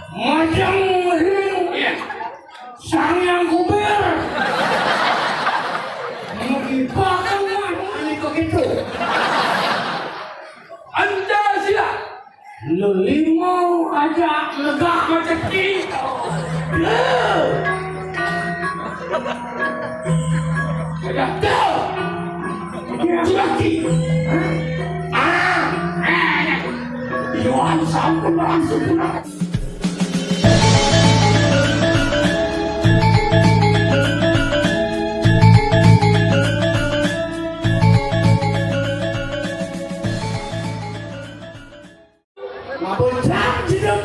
Macam ini sang yang kuber mengibarkan ini kok gitu. Anda sila lelimau aja legak macam kita. Ada tahu dia lagi. Yohan sampai langsung pulang. Mabocam hidup.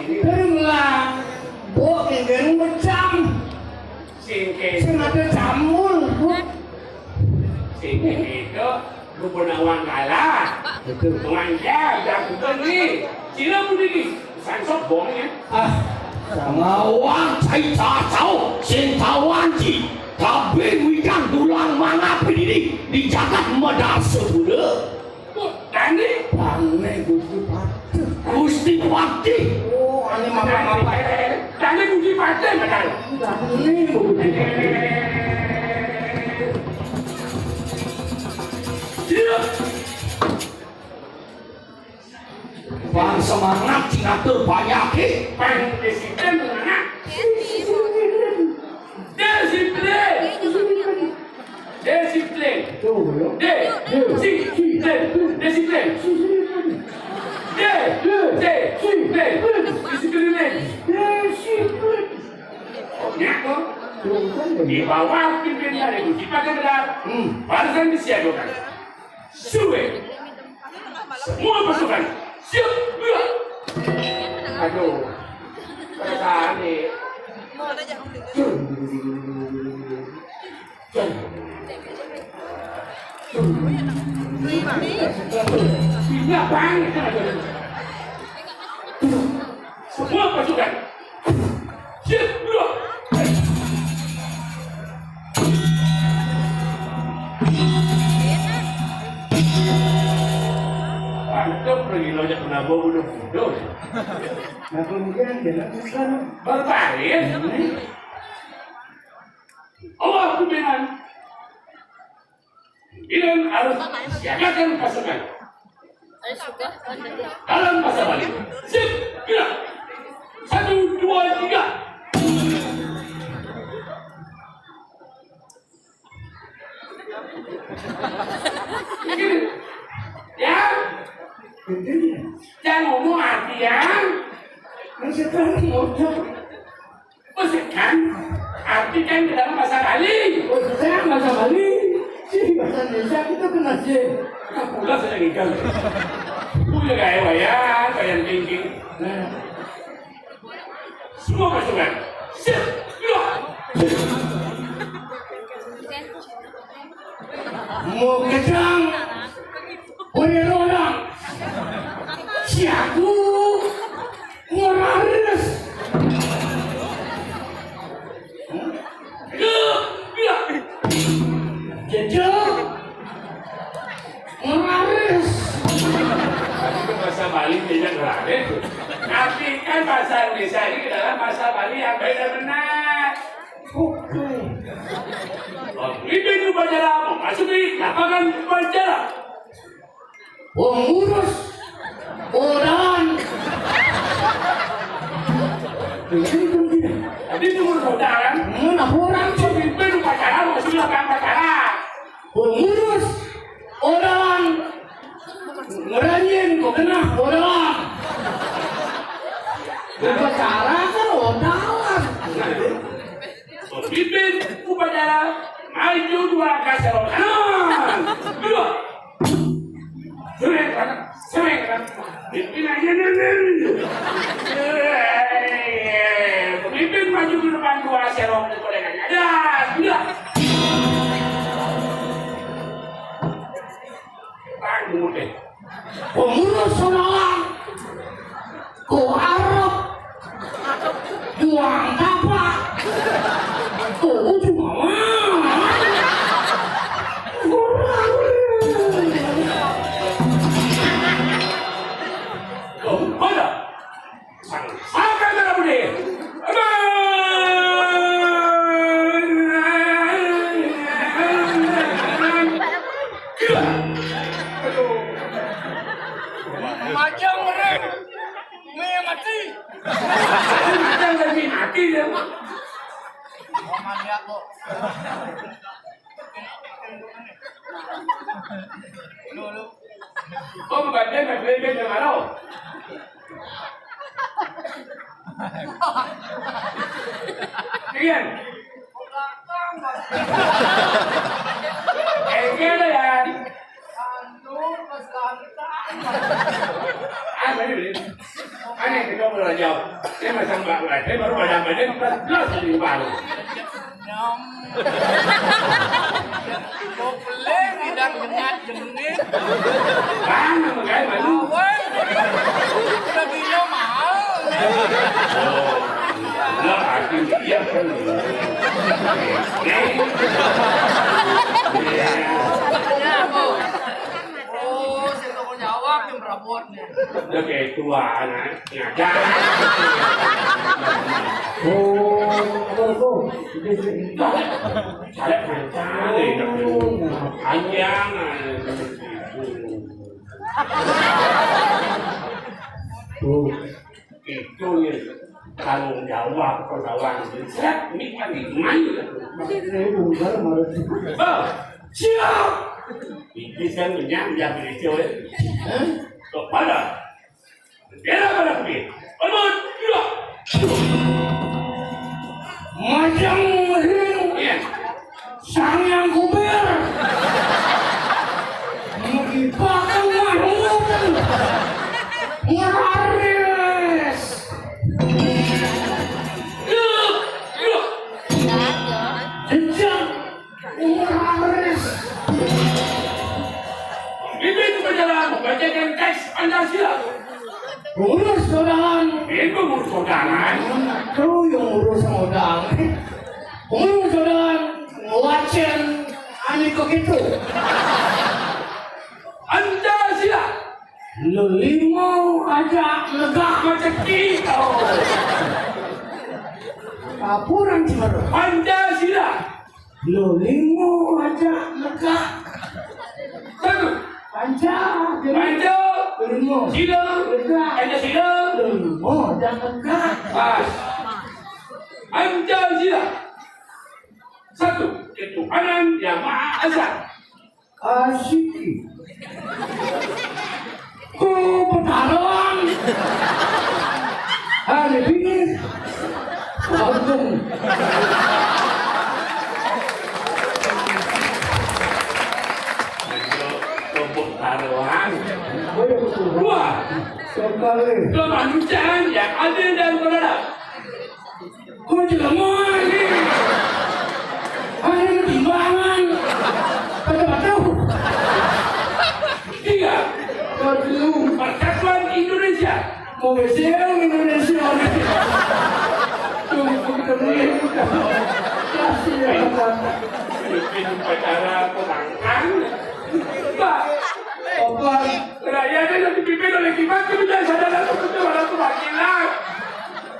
Terlah, buat yang macam. Sing ada jamul. Sing itu lu pernah uang kalah. Betul. Penganjar dan bukan ni. Cina pun ini. Sansok bong ya. Sama uang cai cacau, sentawan ji. Tapi wikan tulang mana pendiri di jagat medar sepuluh. Dan ni? Bangnya Gusti Pati. Oh, ini mama-mama. Dan ni Gusti Pati medar. Ini. Bang semangat Cina terbayaki. Bang disiplin mana? Disiplin. Disiplin. Disiplin. Disiplin. Disiplin. Nyako. Di bawah pimpinan itu kita benar. Barisan disiagakan. Suwe. Semua pasukan. Siap, gerak. Aduh, perasaan nih. Tidak banget. Semua pasukan. Siap, gerak. Mantap pergi lojak kenapa bodoh-bodoh. Nah kemudian dia lakukan berbaris. Allah pimpinan. Ini harus siagakan pasukan. Dalam masa balik. Sip, gerak. 1, 2, 3. Begini. Ya. Jangan ngomong artian. Maksudkan ngomong. Maksudkan artikan ke dalam bahasa Bali. Maksudnya bahasa Bali. Si bahasa Indonesia kita kena sih. Pula saya ikan. Pula gaya wayang, wayang tinggi. Semua pasukan. Siap, gerak. Mau kejang. Boleh orang. Siaku ngeraris. Gerak. Jejak. Ngeraris. Itu bahasa Bali tidak ngeraris. Tapi kan bahasa Indonesia ini adalah bahasa Bali yang benar-benar. Oke. Ini upacara masuk di lapangan upacara. Pengurus orang. Tadi pengurus orang. Mana orang pemimpin upacara masuk di lapangan upacara. Pengurus orang. Ngeranyin kok kena orang. Upacara kan orang. Pemimpin upacara maju 2 langkah serongan. Dua. Sering kan? Pimpinannya pemimpin maju ke depan 2 serong dan kolengannya. Dan sudah. Tanggung deh. Pengurus orang. Kau harap juang apa? Kau cuma Macam orang mie mati. Macam dari mati dia. Mania kok. Lu. Oh, baca ke mana? Bikin. Kayaknya ya. Ini kita belajar. Ini macam apa? Ini baru belajar. Ini kelas di baru. Boleh tidak jengat-jengit. Mana mengai malu? Udah bina mahal. Lah, aku dia kan. Oh, saya tak mau jawab yang berabotnya. Udah kayak tua anak ngajar. Panjang. Itu ya tanggung jawab kawan. Saya ini kan gimana? Siap. Ini kan menyamjam itu ya. Kepada. Biar pada pergi. Almun, iya. Macam ini, sang yang kuber, mengibarkan mahmud, meraris. Jejak meraris. Bikin berjalan membacakan teks Pancasila. Urus sodangan. Itu urus sodangan. Kau yang urus sodangan. Urus sodangan. Wajan. Ani kok itu. Pancasila. Lelimo aja legak macam kita. Kapuran cuma. Pancasila. Lelimo aja legak. Satu. Panca. Lelimo. Sila. Pancasila. Lelimo dan legak. Pas. Pancasila. Satu. Ketuhanan yang Maha Esa. Asyik. Pertarungan. Hari ini. Agung. Pertarungan. Dua. Sekali. Kemanusiaan yang adil dan beradab. Kau juga mau ini. Ada timbangan. Betul-betul. Tiga. Persatuan Indonesia. Komersial Indonesia. Bikin upacara penangkan. Pak. Apa? Rakyatnya yang dipimpin oleh kita kemudian sadar untuk kepada kewakilan.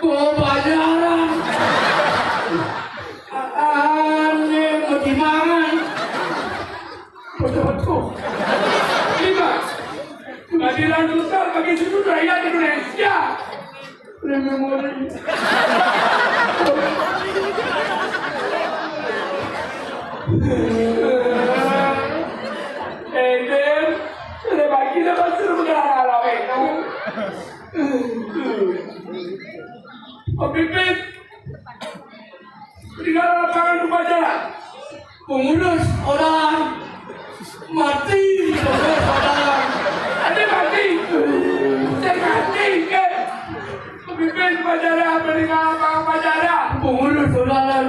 Kewajaran. Aneh pertimbangan. Betul-betul. Lima. Keadilan sosial bagi seluruh rakyat Indonesia. Memori. Eden, sudah bagi dapat suruh bergerak itu. Pemimpin, berikan lapangan upacara. Pengurus orang mati, orang ada mati, termati ke. Pemimpin upacara berikan lapangan upacara. Pengurus orang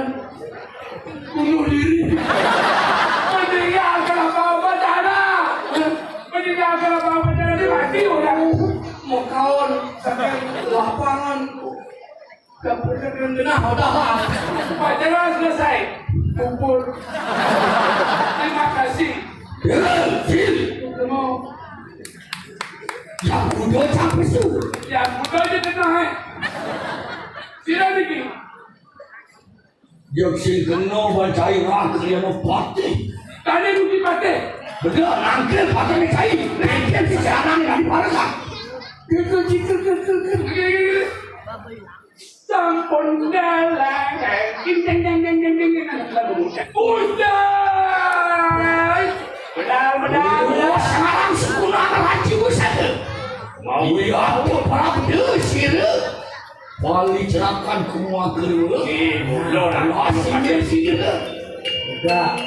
bunuh diri. Meninggalkan lapangan upacara. Meninggalkan lapangan upacara dia mati orang. Mau kawan sampai lapangan. Kena udah. Upacara selesai. Kumpul. Terima kasih. Ketemu. Yang muda sampai su. Yang muda je tengah. Sila Bikin. Yang sing kena bancai rangkil yang pati. Tadi bukti pati. Betul, rangkil pati ni kai. Rangkil si sekarang yang diparahkan. Sampun dalang, jeng bedal, sekarang sekolah lagi usah. Mau ya, para SHERE. Wali cerakan kumua kerja. Lo asing dari sini. Udah.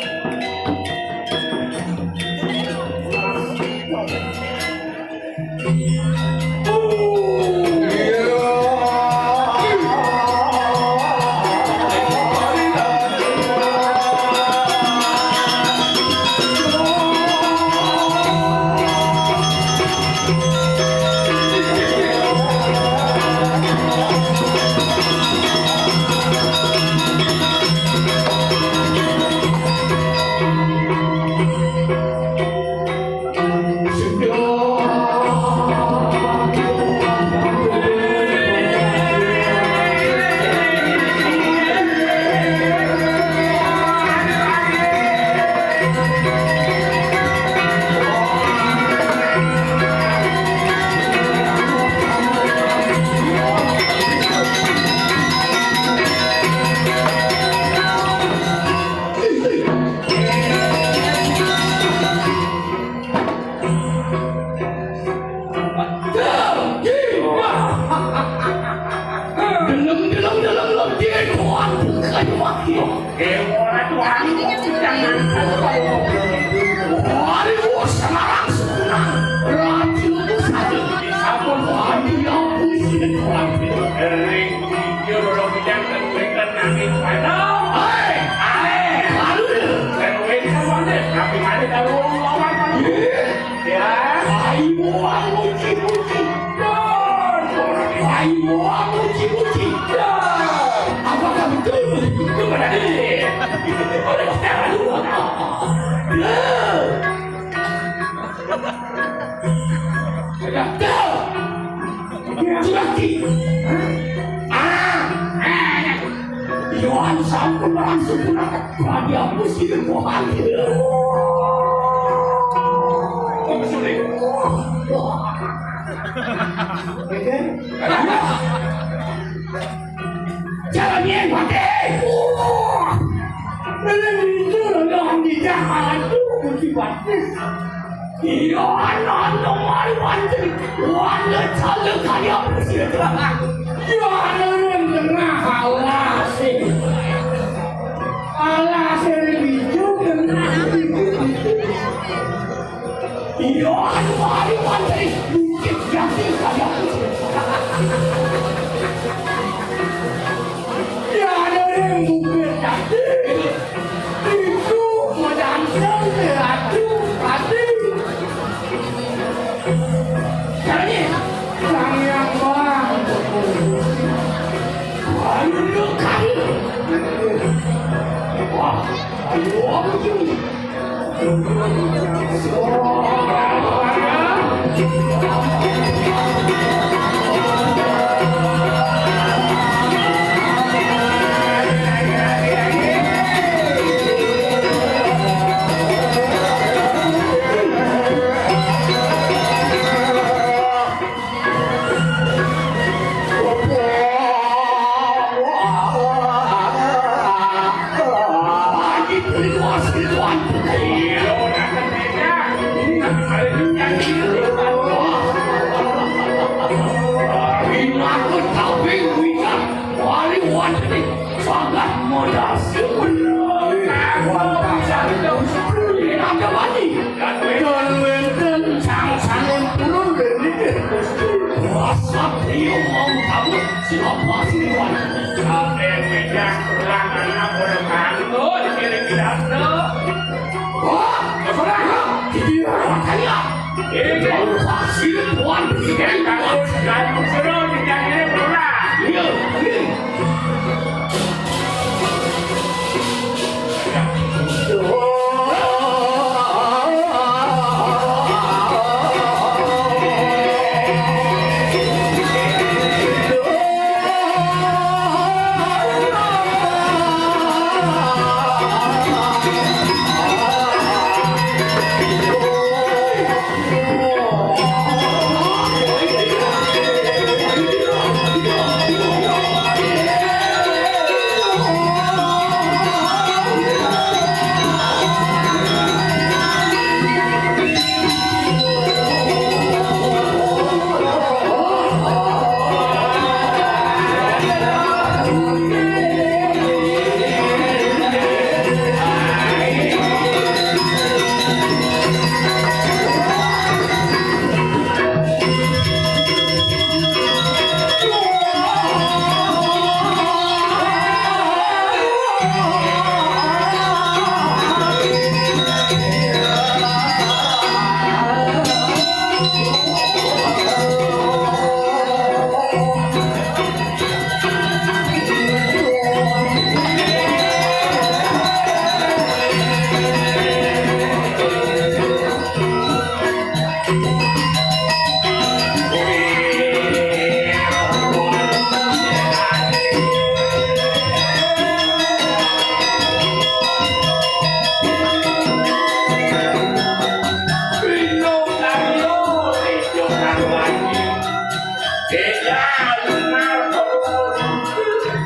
Ya, benar.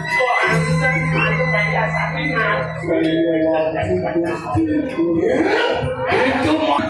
Tuhan dan aku biasanya. Itu mau